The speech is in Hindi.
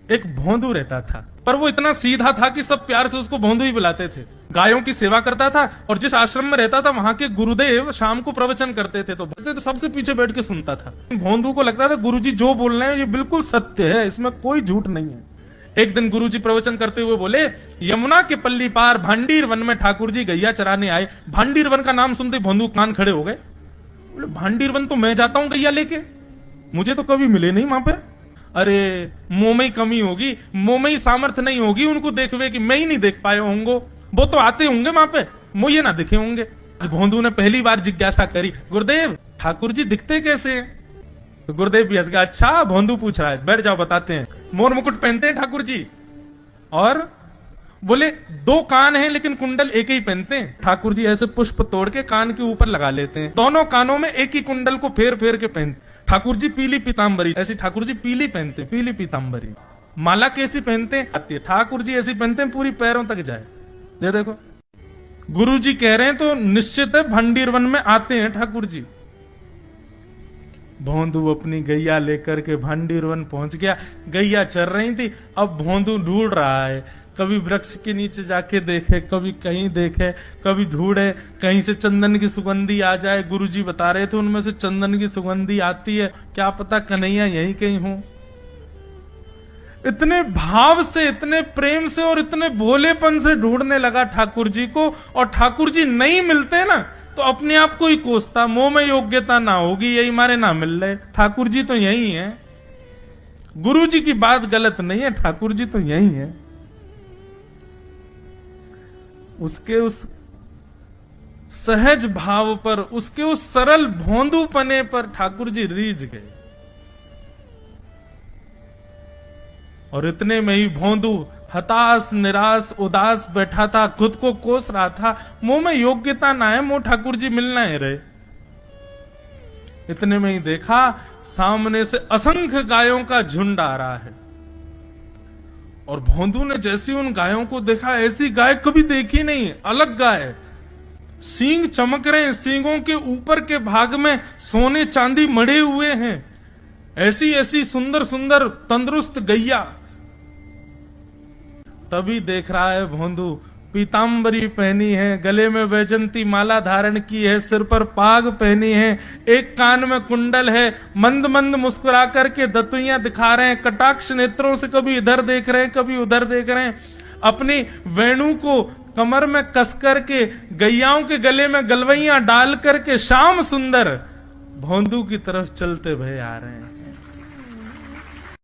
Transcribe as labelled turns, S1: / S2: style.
S1: एक भोंदू रहता था, पर वो इतना सीधा था कि सब प्यार से उसको भोंदू ही बुलाते थे। गायों की सेवा करता था और जिस आश्रम में रहता था वहां के गुरुदेव शाम को प्रवचन करते थे तो सबसे पीछे बैठ के सुनता था। भोंदू को लगता था गुरुजी जो बोल रहे हैं ये बिल्कुल सत्य है, इसमें कोई झूठ नहीं है। एक दिन गुरुजी प्रवचन करते हुए बोले, यमुना के पल्ली पार भांडीर वन में ठाकुर जी गैया चराने आए। भांडीर वन का नाम सुनते भोंदू कान खड़े हो गए। बोले भांडीर वन तो मैं जाता हूं गैया लेके, मुझे तो कभी मिले नहीं वहां पे। अरे मुंह में ही कमी होगी, मुंह में ही सामर्थ्य नहीं होगी उनको देखवे कि मैं ही नहीं देख पाए होंगे, वो तो आते होंगे वहां पे, मुझे ना दिखे होंगे। भोंदू ने पहली बार जिज्ञासा करी, गुरुदेव ठाकुर जी दिखते कैसे हैं? तो गुरुदेव भी हंस गया, अच्छा भोंदू पूछ रहा है, बैठ जाओ बताते हैं। मोर मुकुट पहनते हैं ठाकुर जी, और बोले 2 कान हैं लेकिन कुंडल एक ही पहनते हैं। ठाकुर जी ऐसे पुष्प तोड़ के कान के ऊपर लगा लेते हैं, दोनों कानों में एक ही कुंडल को फेर फेर के पहनते। ठाकुर जी पीली पीताम्बरी, ऐसी ठाकुर जी पीली पहनते, पीली पीताम्बरी। माला कैसी पहनते हैं? ठाकुर जी ऐसी पहनते हैं पूरी पैरों तक जाए। ये देखो गुरु जी कह रहे हैं तो निश्चित है भंडीर वन में आते हैं ठाकुर जी। भोंदू अपनी गैया लेकर के भंडीर वन पहुंच गया। गैया चर रही थी, अब भोंदू ढूंढ रहा है, कभी वृक्ष के नीचे जाके देखे, कभी कहीं देखे, कभी ढूंढे कहीं से चंदन की सुगंधी आ जाए। गुरुजी बता रहे थे उनमें से चंदन की सुगंधी आती है, क्या पता कन्हैया यहीं कहीं हो। इतने भाव से, इतने प्रेम से और इतने भोलेपन से ढूंढने लगा ठाकुर जी को, और ठाकुर जी नहीं मिलते ना तो अपने आप को ही कोसता, मुंह में योग्यता ना होगी यही मारे ना मिल रहे, ठाकुर जी तो यही है। गुरु जी की बात गलत नहीं है, ठाकुर जी तो यही है। उसके उस सहज भाव पर, उसके उस सरल भोंदूपने पर ठाकुर जी रीझ गए। और इतने में ही भोंदू हताश निराश उदास बैठा था, खुद को कोस रहा था, मुंह में योग्यता ना है, मुंह ठाकुर जी मिलना है रहे। इतने में ही देखा सामने से असंख्य गायों का झुंड आ रहा है, और भोंदू ने जैसी उन गायों को देखा, ऐसी गाय कभी देखी नहीं, अलग गाय, सींग चमक रहे हैं, सींगों के ऊपर के भाग में सोने चांदी मढ़े हुए हैं, ऐसी ऐसी सुंदर सुंदर तंदुरुस्त गैया। तभी देख रहा है भोंदू पीताम्बरी पहनी है, गले में वैजंती माला धारण की है, सिर पर पाग पहनी है, एक कान में कुंडल है, मंद मंद मुस्कुरा करके दतुइयां दिखा रहे हैं, कटाक्ष नेत्रों से कभी इधर देख रहे हैं कभी उधर देख रहे हैं, अपनी वेणु को कमर में कस करके गैयाओं के गले में गलवैयां डाल करके श्याम सुंदर भोंदू की तरफ चलते भय आ रहे हैं।